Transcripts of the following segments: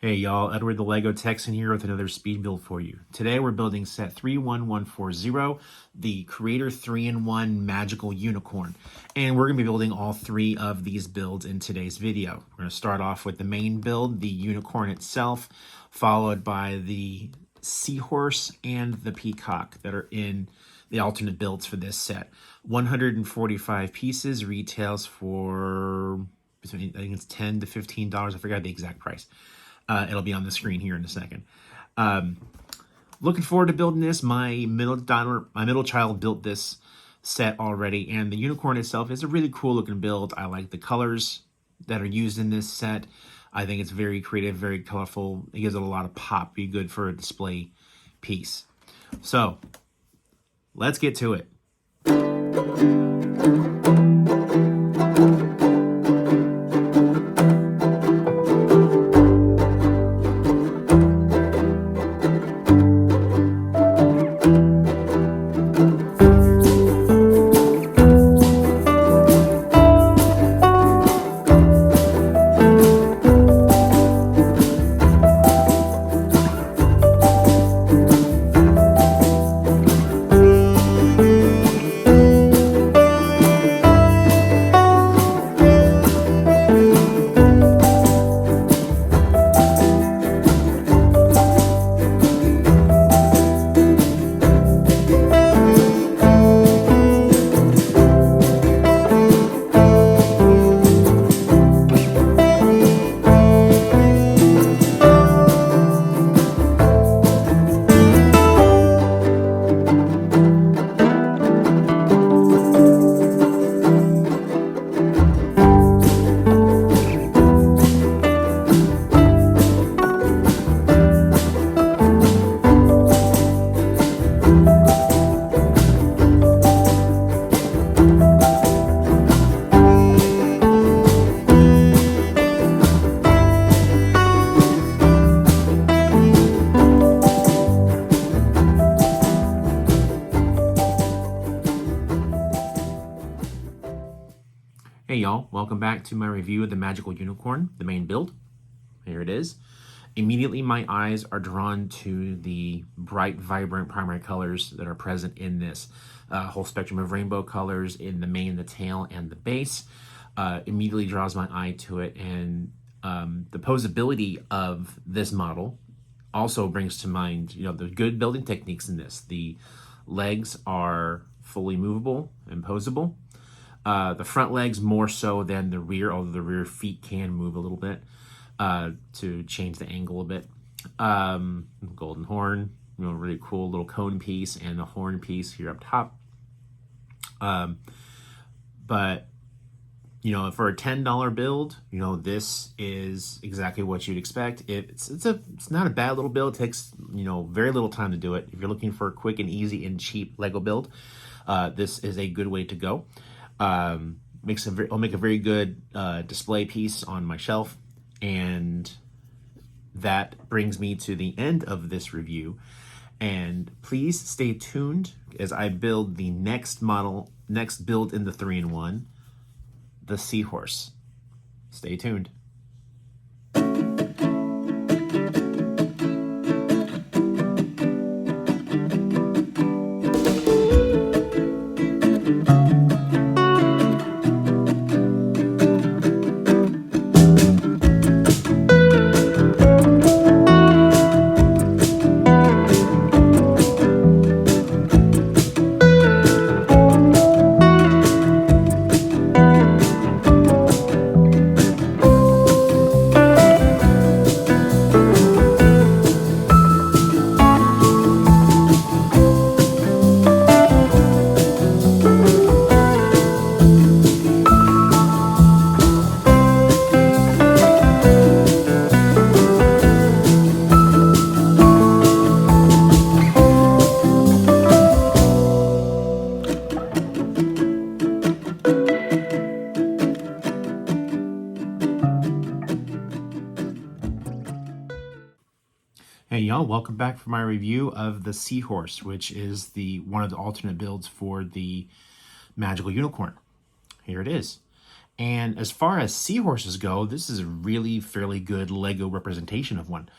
Hey y'all, Edward the Lego Texan here with another speed build for you. Today we're building set 31140, the Creator 3-in-1 Magical Unicorn. And we're going to be building all three of these builds in today's video. We're going to start off with the main build, the unicorn itself, followed by the Seahorse and the Peacock that are in the alternate builds for this set. 145 pieces, retails for, I think it's $10 to $15. I forgot the exact price. It'll be on the screen here in a second. Looking forward to building this. My middle child built this set already, and the unicorn itself is a really cool looking build. I like the colors that are used in this set. I think it's very creative, very colorful. It gives it a lot of pop. Be good for a display piece. So let's get to it. Hey y'all, welcome back to my review of the Magical Unicorn, the main build. Here it is. Immediately my eyes are drawn to the bright, vibrant primary colors that are present in this whole spectrum of rainbow colors in the mane, the tail, and the base. Immediately draws my eye to it, and the posability of this model also brings to mind, the good building techniques in this. The legs are fully movable and posable. The front legs more so than the rear, although the rear feet can move a little bit to change the angle a bit. Golden horn, really cool little cone piece, and the horn piece here up top. But for a $10 build, this is exactly what you'd expect. It's not a bad little build. It takes very little time to do it. If you're looking for a quick and easy and cheap Lego build, this is a good way to go. I'll make a very good display piece on my shelf, and that brings me to the end of this review. And please stay tuned as I build the next build in the 3-in-1, the Seahorse. Stay tuned. Hey y'all, welcome back for my review of the Seahorse, which is one of the alternate builds for the Magical Unicorn. Here it is. And as far as seahorses go, this is a really fairly good Lego representation of one.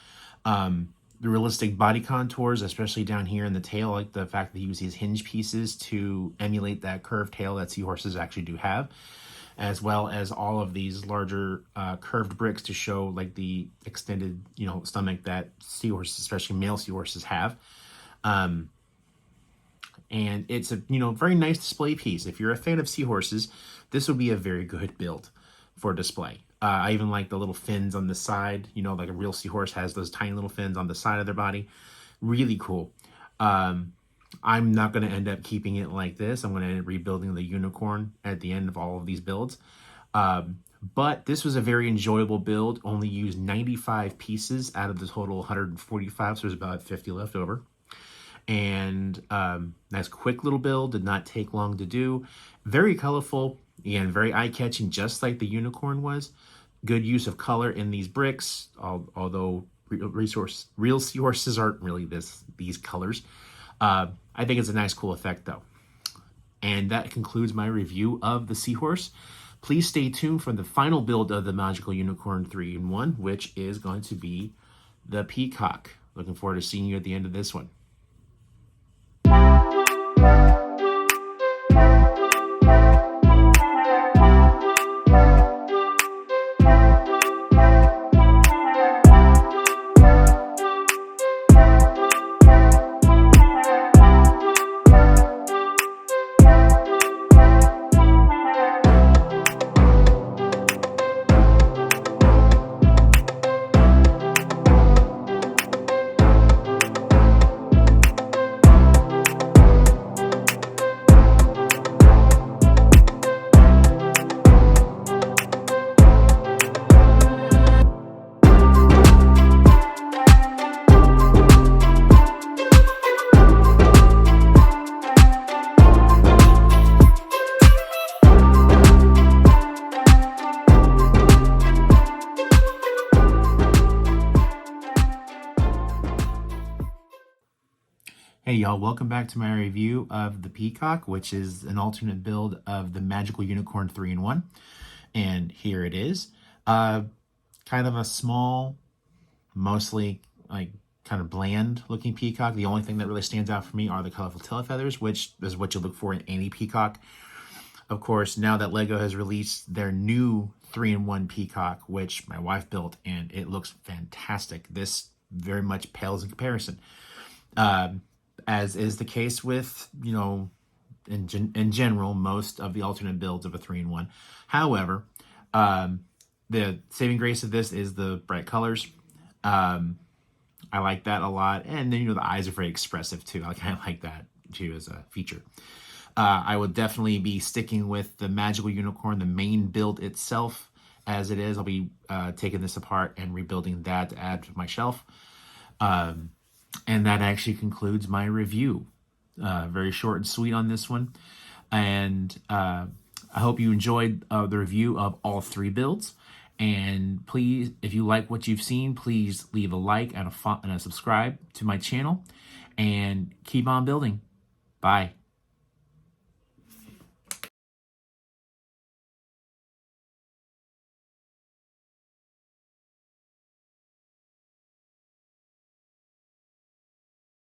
The realistic body contours, especially down here in the tail, like the fact that he uses these hinge pieces to emulate that curved tail that seahorses actually do have, as well as all of these larger curved bricks to show like the extended, stomach that seahorses, especially male seahorses, have. And it's a, very nice display piece. If you're a fan of seahorses, this would be a very good build for display. I even like the little fins on the side, like a real seahorse has those tiny little fins on the side of their body. Really cool. I'm not going to end up keeping it like this. I'm going to end up rebuilding the unicorn at the end of all of these builds. But this was a very enjoyable build. Only used 95 pieces out of the total 145, so there's about 50 left over. And nice quick little build, did not take long to do. Very colorful, and very eye-catching, just like the unicorn was. Good use of color in these bricks, although real seahorses aren't really these colors. I think it's a nice, cool effect, though. And that concludes my review of the Seahorse. Please stay tuned for the final build of the Magical Unicorn 3-in-1, which is going to be the Peacock. Looking forward to seeing you at the end of this one. Hey y'all, welcome back to my review of the Peacock, which is an alternate build of the Magical Unicorn 3-in-1. And here it is. Kind of a small, mostly like kind of bland looking peacock. The only thing that really stands out for me are the colorful tail feathers, which is what you look for in any peacock. Of course, now that Lego has released their new 3-in-1 peacock, which my wife built, and it looks fantastic. This very much pales in comparison. As is the case with, in general, most of the alternate builds of a 3-in-1. However, the saving grace of this is the bright colors. I like that a lot. And then, the eyes are very expressive too. I kind of like that too as a feature. I would definitely be sticking with the Magical Unicorn, the main build itself as it is. I'll be taking this apart and rebuilding that to add to my shelf. And that actually concludes my review. Very short and sweet on this one. And I hope you enjoyed the review of all three builds. And please, if you like what you've seen, please leave a like and a subscribe to my channel. And keep on building. Bye.